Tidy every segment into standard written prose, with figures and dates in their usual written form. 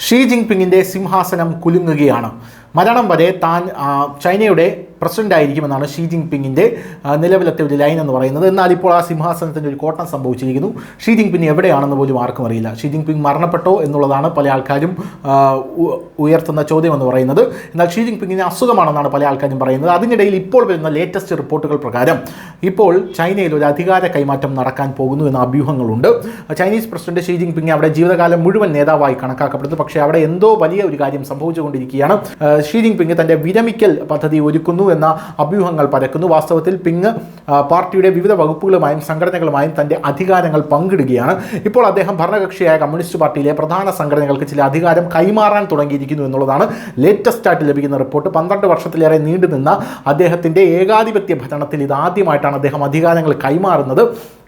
She ജിൻപിങ്ങിൻ്റെ സിംഹാസനം കുലുങ്ങുകയാണ്. മരണം വരെ താൻ ചൈനയുടെ പ്രസിഡന്റ് ആയിരിക്കുമെന്നാണ് ഷീ ജിൻപിങ്ങിൻ്റെ നിലവിലത്തെ ഒരു ലൈൻ എന്ന് പറയുന്നത്. എന്നാൽ ഇപ്പോൾ ആ സിംഹാസനത്തിൻ്റെ ഒരു കോട്ടം സംഭവിച്ചിരിക്കുന്നു. ഷീ ജിൻപിങ് എവിടെയാണെന്ന് പോലും ആർക്കും അറിയില്ല. ഷീ ജിൻപിങ് മരണപ്പെട്ടോ എന്നുള്ളതാണ് പല ആൾക്കാരും ഉയർത്തുന്ന ചോദ്യം എന്ന് പറയുന്നത്. എന്നാൽ ഷീ ജിൻപിങ്ങിന് അസുഖമാണെന്നാണ് പല ആൾക്കാരും പറയുന്നത്. അതിനിടയിൽ ഇപ്പോൾ വരുന്ന ലേറ്റസ്റ്റ് റിപ്പോർട്ടുകൾ പ്രകാരം ഇപ്പോൾ ചൈനയിൽ ഒരു അധികാര കൈമാറ്റം നടക്കാൻ പോകുന്നു എന്ന അഭ്യൂഹങ്ങളുണ്ട്. ചൈനീസ് പ്രസിഡന്റ് ഷീ ജിൻപിങ് അവിടെ ജീവിതകാലം മുഴുവൻ നേതാവായി കണക്കാക്കപ്പെടുന്നു. പക്ഷേ അവിടെ എന്തോ വലിയ ഒരു കാര്യം സംഭവിച്ചുകൊണ്ടിരിക്കുകയാണ്. ഷീ ജിൻപിങ് തൻ്റെ വിരമിക്കൽ പദ്ധതി ഒരുക്കുന്നു എന്ന അഭ്യൂഹങ്ങൾ പരക്കുന്നു. വാസ്തവത്തിൽ പിങ് പാർട്ടിയുടെ വിവിധ വകുപ്പുകളുമായും സംഘടനകളുമായും തൻ്റെ അധികാരങ്ങൾ പങ്കിടുകയാണ്. ഇപ്പോൾ അദ്ദേഹം ഭരണകക്ഷിയായ കമ്മ്യൂണിസ്റ്റ് പാർട്ടിയിലെ പ്രധാന സംഘടനകൾക്ക് ചില അധികാരം കൈമാറാൻ തുടങ്ങിയിരിക്കുന്നു എന്നുള്ളതാണ് ലേറ്റസ്റ്റ് ആയിട്ട് ലഭിക്കുന്ന റിപ്പോർട്ട്. 12 വർഷത്തിലേറെ നീണ്ടുനിന്ന അദ്ദേഹത്തിൻ്റെ ഏകാധിപത്യ ഭരണത്തിൽ ഇതാദ്യമായിട്ടാണ് അദ്ദേഹം അധികാരങ്ങൾ കൈമാറുന്നത്.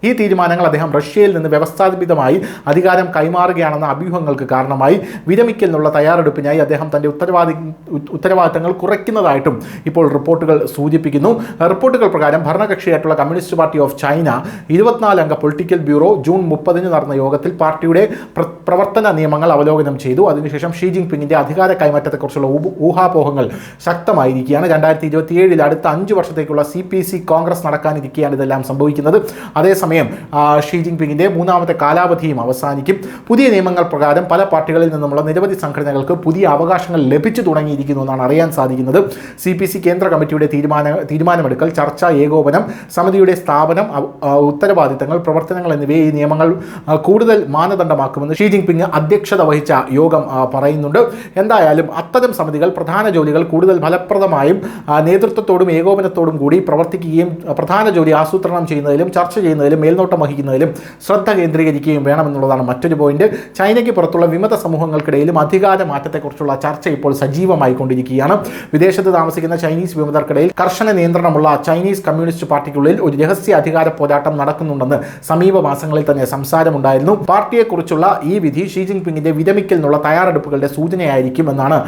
ഈ തീരുമാനങ്ങൾ അദ്ദേഹം റഷ്യയിൽ നിന്ന് വ്യവസ്ഥാപിതമായി അധികാരം കൈമാറുകയാണെന്ന അഭ്യൂഹങ്ങൾക്ക് കാരണമായി വിരമിക്കലിനുള്ള തയ്യാറെടുപ്പിനായി അദ്ദേഹം തൻ്റെ ഉത്തരവാദിത്തങ്ങൾ കുറയ്ക്കുന്നതായിട്ടും ഇപ്പോൾ റിപ്പോർട്ടുകൾ സൂചിപ്പിക്കുന്നു. റിപ്പോർട്ടുകൾ പ്രകാരം ഭരണകക്ഷിയായിട്ടുള്ള കമ്മ്യൂണിസ്റ്റ് പാർട്ടി ഓഫ് ചൈന 24 അംഗ പൊളിറ്റിക്കൽ ബ്യൂറോ ജൂൺ 30 നടന്ന യോഗത്തിൽ പാർട്ടിയുടെ പ്രവർത്തന നിയമങ്ങൾ അവലോകനം ചെയ്തു. അതിനുശേഷം ഷീ ജിൻപിങ്ങിൻ്റെ അധികാര കൈമാറ്റത്തെക്കുറിച്ചുള്ള ഊഹാപോഹങ്ങൾ ശക്തമായിരിക്കുകയാണ്. 2027 അടുത്ത 5 വർഷത്തേക്കുള്ള CPC കോൺഗ്രസ് നടക്കാനിരിക്കുകയാണ് ഇതെല്ലാം സംഭവിക്കുന്നത്. അതേസമയം ഷീ ജിൻപിങ്ങിൻ്റെ 3ാമത്തെ കാലാവധിയും അവസാനിക്കും. പുതിയ നിയമങ്ങൾ പ്രകാരം പല പാർട്ടികളിൽ നിന്നുമുള്ള നിരവധി സംഘടനകൾക്ക് പുതിയ അവകാശങ്ങൾ ലഭിച്ചു തുടങ്ങിയിരിക്കുന്നു എന്നാണ് അറിയാൻ സാധിക്കുന്നത്. CPC കേന്ദ്ര കമ്മിറ്റിയുടെ തീരുമാനമെടുക്കൽ, ചർച്ച, ഏകോപനം, സമിതിയുടെ സ്ഥാപനം, ഉത്തരവാദിത്തങ്ങൾ, പ്രവർത്തനങ്ങൾ എന്നിവയെ ഈ നിയമങ്ങൾ കൂടുതൽ മാനദണ്ഡമാക്കുമെന്ന് ഷീ ജിൻപിങ് അധ്യക്ഷത വഹിച്ച യോഗം പറയുന്നുണ്ട്. എന്തായാലും അത്തരം സമിതികൾ പ്രധാന ജോലികൾ കൂടുതൽ ഫലപ്രദമായും നേതൃത്വത്തോടും ഏകോപനത്തോടും കൂടി പ്രവർത്തിക്കുകയും പ്രധാന ജോലി ആസൂത്രണം ചെയ്യുന്നതിലും ചർച്ച ചെയ്യുന്നതിലും മേൽനോട്ടം വഹിക്കുന്നതിലും ശ്രദ്ധ കേന്ദ്രീകരിക്കുകയും വേണമെന്നുള്ളതാണ് മറ്റൊരു പോയിന്റ്. ചൈനയ്ക്ക് പുറത്തുള്ള വിമത സമൂഹങ്ങൾക്കിടയിലും അധികാര മാറ്റത്തെക്കുറിച്ചുള്ള ചർച്ച ഇപ്പോൾ സജീവമായി കൊണ്ടിരിക്കുകയാണ്. വിദേശത്ത് താമസിക്കുന്ന ചൈനീസ് വിമതർക്കിടയിൽ കർശന നിയന്ത്രണമുള്ള ചൈനീസ് കമ്മ്യൂണിസ്റ്റ് പാർട്ടിക്കുള്ളിൽ ഒരു രഹസ്യ അധികാര പോരാട്ടം നടക്കുന്നുണ്ടെന്ന് സമീപ മാസങ്ങളിൽ തന്നെ സംസാരമുണ്ടായിരുന്നു. പാർട്ടിയെക്കുറിച്ചുള്ള ഈ വിധി ഷീ ജിൻപിങ്ങിന്റെ വിരമിക്കലിനുള്ള തയ്യാറെടുപ്പുകളുടെ സൂചനയായിരിക്കും എന്നാണ്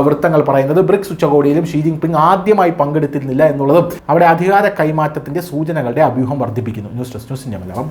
വൃത്തങ്ങൾ പറയുന്നത്. ബ്രിക്സ് ഉച്ചകോടിയിലും ഷീ ജിൻപിങ് ആദ്യമായി പങ്കെടുത്തിരുന്നില്ല എന്നുള്ളതും അവിടെ അധികാര കൈമാറ്റത്തിന്റെ സൂചനകളുടെ അഭ്യൂഹം വർദ്ധിപ്പിക്കുന്നു. News desk news India Malayalam.